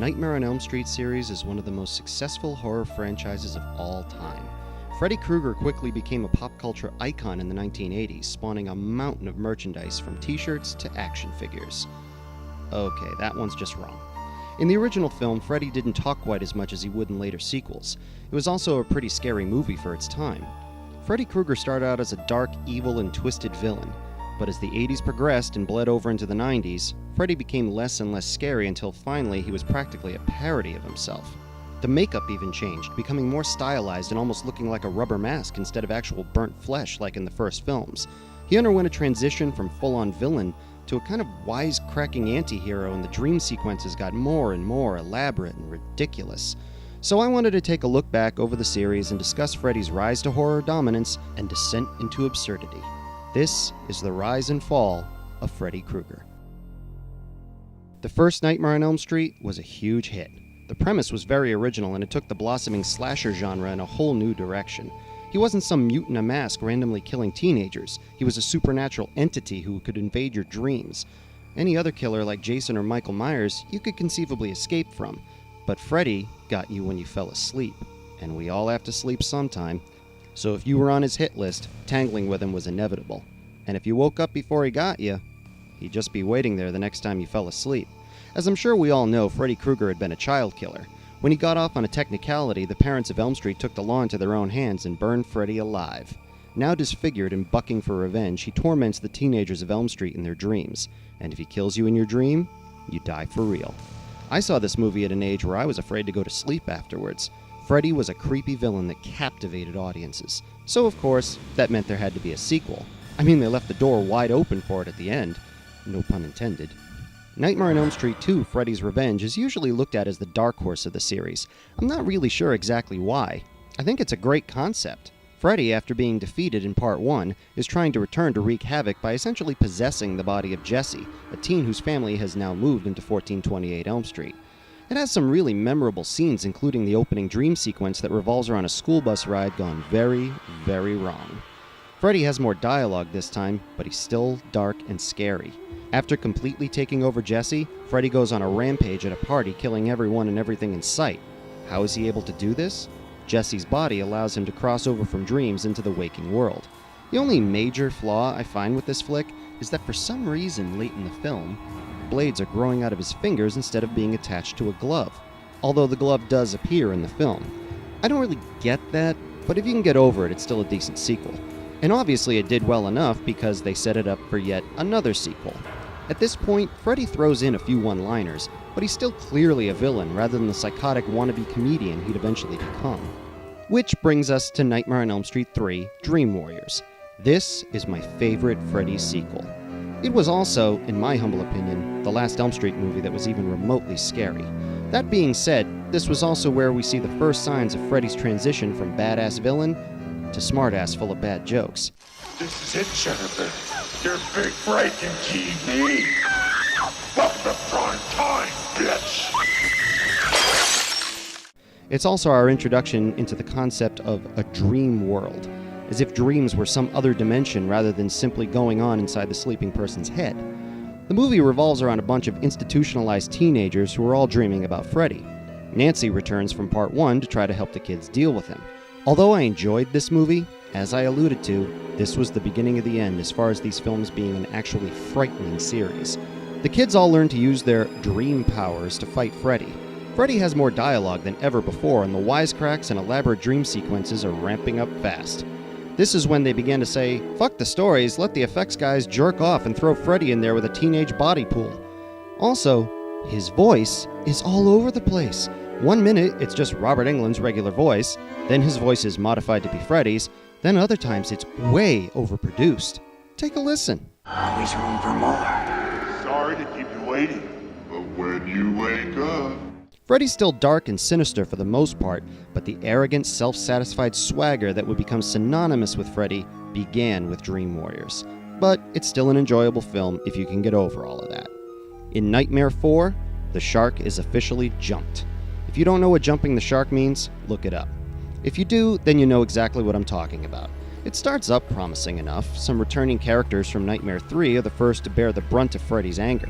Nightmare on Elm Street series is one of the most successful horror franchises of all time. Freddy Krueger quickly became a pop culture icon in the 1980s, spawning a mountain of merchandise from t-shirts to action figures. Okay, that one's just wrong. In the original film, Freddy didn't talk quite as much as he would in later sequels. It was also a pretty scary movie for its time. Freddy Krueger started out as a dark, evil, and twisted villain, but as the 80s progressed and bled over into the 90s, Freddy became less and less scary until finally he was practically a parody of himself. The makeup even changed, becoming more stylized and almost looking like a rubber mask instead of actual burnt flesh like in the first films. He underwent a transition from full-on villain to a kind of wisecracking anti-hero, and the dream sequences got more and more elaborate and ridiculous. So I wanted to take a look back over the series and discuss Freddy's rise to horror dominance and descent into absurdity. This is the rise and fall of Freddy Krueger. The first Nightmare on Elm Street was a huge hit. The premise was very original, and it took the blossoming slasher genre in a whole new direction. He wasn't some mutant in a mask randomly killing teenagers. He was a supernatural entity who could invade your dreams. Any other killer like Jason or Michael Myers you could conceivably escape from. But Freddy got you when you fell asleep. And we all have to sleep sometime. So if you were on his hit list, tangling with him was inevitable. And if you woke up before he got you, he'd just be waiting there the next time you fell asleep. As I'm sure we all know, Freddy Krueger had been a child killer. When he got off on a technicality, the parents of Elm Street took the law into their own hands and burned Freddy alive. Now disfigured and bucking for revenge, he torments the teenagers of Elm Street in their dreams. And if he kills you in your dream, you die for real. I saw this movie at an age where I was afraid to go to sleep afterwards. Freddy was a creepy villain that captivated audiences. So of course, that meant there had to be a sequel. I mean, they left the door wide open for it at the end. No pun intended. Nightmare on Elm Street 2, Freddy's Revenge, is usually looked at as the dark horse of the series. I'm not really sure exactly why. I think it's a great concept. Freddy, after being defeated in Part 1, is trying to return to wreak havoc by essentially possessing the body of Jesse, a teen whose family has now moved into 1428 Elm Street. It has some really memorable scenes, including the opening dream sequence that revolves around a school bus ride gone very, very wrong. Freddy has more dialogue this time, but he's still dark and scary. After completely taking over Jesse, Freddy goes on a rampage at a party, killing everyone and everything in sight. How is he able to do this? Jesse's body allows him to cross over from dreams into the waking world. The only major flaw I find with this flick is that for some reason late in the film, blades are growing out of his fingers instead of being attached to a glove, although the glove does appear in the film. I don't really get that, but if you can get over it, it's still a decent sequel. And obviously it did well enough because they set it up for yet another sequel. At this point, Freddy throws in a few one-liners, but he's still clearly a villain rather than the psychotic wannabe comedian he'd eventually become. Which brings us to Nightmare on Elm Street 3, Dream Warriors. This is my favorite Freddy sequel. It was also, in my humble opinion, the last Elm Street movie that was even remotely scary. That being said, this was also where we see the first signs of Freddy's transition from badass villain to smartass full of bad jokes. This is it, Jennifer. Your big break in TV. Welcome to prime time, bitch. It's also our introduction into the concept of a dream world, as if dreams were some other dimension rather than simply going on inside the sleeping person's head. The movie revolves around a bunch of institutionalized teenagers who are all dreaming about Freddy. Nancy returns from Part 1 to try to help the kids deal with him. Although I enjoyed this movie, as I alluded to, this was the beginning of the end as far as these films being an actually frightening series. The kids all learn to use their dream powers to fight Freddy. Freddy has more dialogue than ever before, and the wisecracks and elaborate dream sequences are ramping up fast. This is when they began to say, fuck the stories, let the effects guys jerk off and throw Freddy in there with a teenage body pool. Also, his voice is all over the place. 1 minute, it's just Robert Englund's regular voice, then his voice is modified to be Freddy's, then other times it's way overproduced. Take a listen. Always room for more. Sorry to keep you waiting, but when you wake up... Freddy's still dark and sinister for the most part, but the arrogant, self-satisfied swagger that would become synonymous with Freddy began with Dream Warriors. But it's still an enjoyable film if you can get over all of that. In Nightmare 4, the shark is officially jumped. If you don't know what jumping the shark means, look it up. If you do, then you know exactly what I'm talking about. It starts up promising enough. Some returning characters from Nightmare 3 are the first to bear the brunt of Freddy's anger.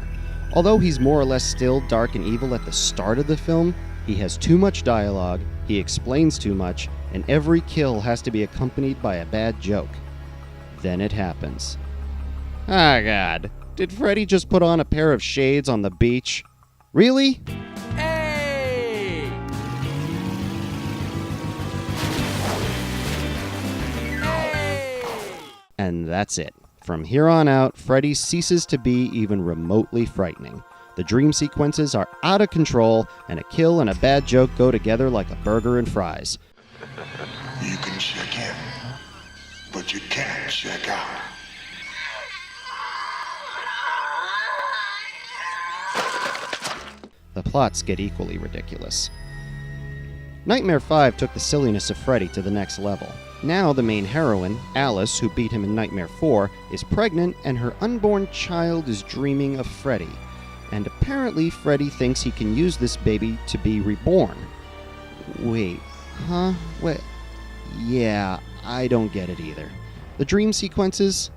Although he's more or less still dark and evil at the start of the film, he has too much dialogue, he explains too much, and every kill has to be accompanied by a bad joke. Then it happens. Ah, God. Did Freddy just put on a pair of shades on the beach? Really? Hey! Hey! And that's it. From here on out, Freddy ceases to be even remotely frightening. The dream sequences are out of control, and a kill and a bad joke go together like a burger and fries. You can check in, but you can't check out. The plots get equally ridiculous. Nightmare 5 took the silliness of Freddy to the next level. Now the main heroine, Alice, who beat him in Nightmare 4, is pregnant and her unborn child is dreaming of Freddy. And apparently Freddy thinks he can use this baby to be reborn. Wait, huh? What? Yeah, I don't get it either. The dream sequences?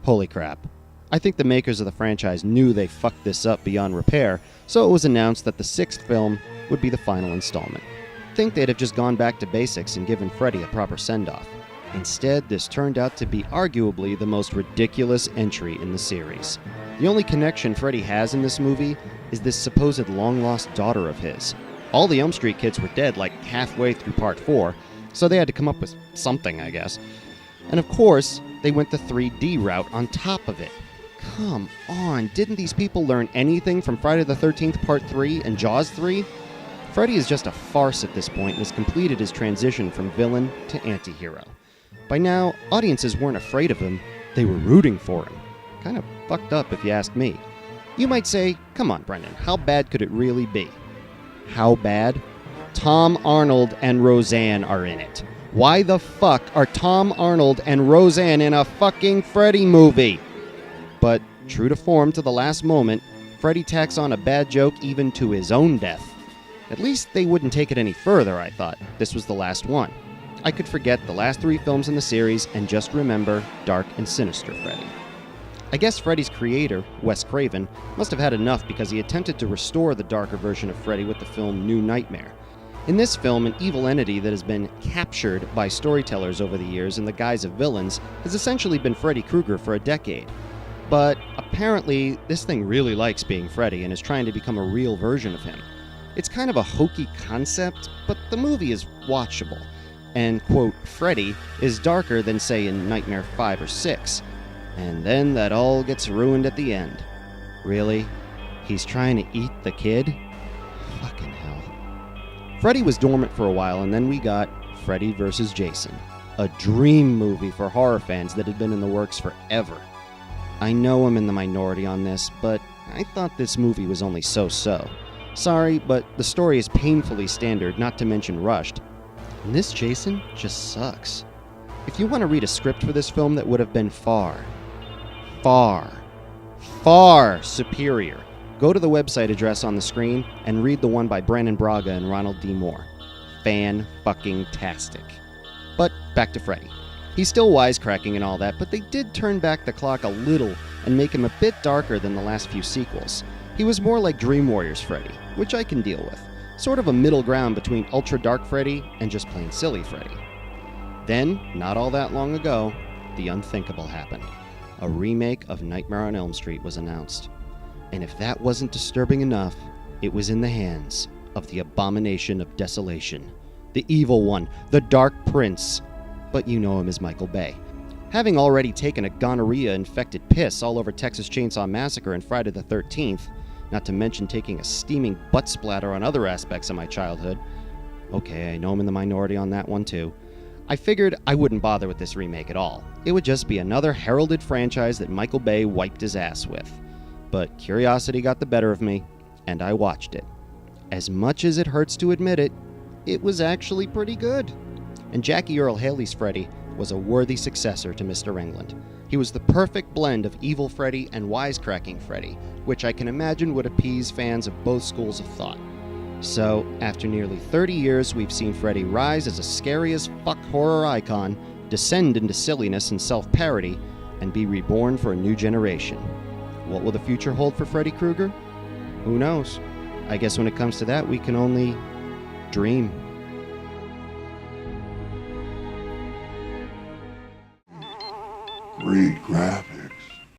Holy crap. I think the makers of the franchise knew they fucked this up beyond repair, so it was announced that the 6th film would be the final installment. Think they'd have just gone back to basics and given Freddy a proper send-off. Instead, this turned out to be arguably the most ridiculous entry in the series. The only connection Freddy has in this movie is this supposed long-lost daughter of his. All the Elm Street kids were dead like halfway through Part 4, so they had to come up with something, I guess. And of course, they went the 3D route on top of it. Come on, didn't these people learn anything from Friday the 13th Part 3 and Jaws 3? Freddy is just a farce at this point and has completed his transition from villain to anti-hero. By now, audiences weren't afraid of him, they were rooting for him. Kind of fucked up if you ask me. You might say, come on Brendan, how bad could it really be? How bad? Tom Arnold and Roseanne are in it. Why the fuck are Tom Arnold and Roseanne in a fucking Freddy movie? But, true to form to the last moment, Freddy tacks on a bad joke even to his own death. At least they wouldn't take it any further, I thought. This was the last one. I could forget the last 3 films in the series and just remember dark and sinister Freddy. I guess Freddy's creator, Wes Craven, must have had enough because he attempted to restore the darker version of Freddy with the film New Nightmare. In this film, an evil entity that has been captured by storytellers over the years in the guise of villains has essentially been Freddy Krueger for a decade. But apparently, this thing really likes being Freddy and is trying to become a real version of him. It's kind of a hokey concept, but the movie is watchable. And, quote, Freddy is darker than, say, in Nightmare 5 or 6. And then that all gets ruined at the end. Really? He's trying to eat the kid? Fucking hell. Freddy was dormant for a while, and then we got Freddy vs. Jason, a dream movie for horror fans that had been in the works forever. I know I'm in the minority on this, but I thought this movie was only so-so. Sorry, but the story is painfully standard, not to mention rushed. And this Jason just sucks. If you want to read a script for this film that would have been far superior, go to the website address on the screen and read the one by Brandon Braga and Ronald D. Moore. Fan-fucking-tastic. But back to Freddy. He's still wisecracking and all that, but they did turn back the clock a little and make him a bit darker than the last few sequels. He was more like Dream Warriors Freddy, which I can deal with. Sort of a middle ground between Ultra Dark Freddy and just plain silly Freddy. Then, not all that long ago, the unthinkable happened. A remake of Nightmare on Elm Street was announced. And if that wasn't disturbing enough, it was in the hands of the Abomination of Desolation. The evil one, the Dark Prince. But you know him as Michael Bay. Having already taken a gonorrhea-infected piss all over Texas Chainsaw Massacre and Friday the 13th, not to mention taking a steaming butt splatter on other aspects of my childhood. Okay, I know I'm in the minority on that one too. I figured I wouldn't bother with this remake at all. It would just be another heralded franchise that Michael Bay wiped his ass with. But curiosity got the better of me, and I watched it. As much as it hurts to admit it, it was actually pretty good. And Jackie Earle Haley's Freddy was a worthy successor to Mr. England. He was the perfect blend of evil Freddy and wisecracking Freddy, which I can imagine would appease fans of both schools of thought. So, after nearly 30 years, we've seen Freddy rise as a scary as fuck horror icon, descend into silliness and self-parody, and be reborn for a new generation. What will the future hold for Freddy Krueger? Who knows? I guess when it comes to that, we can only dream. Read, Grab.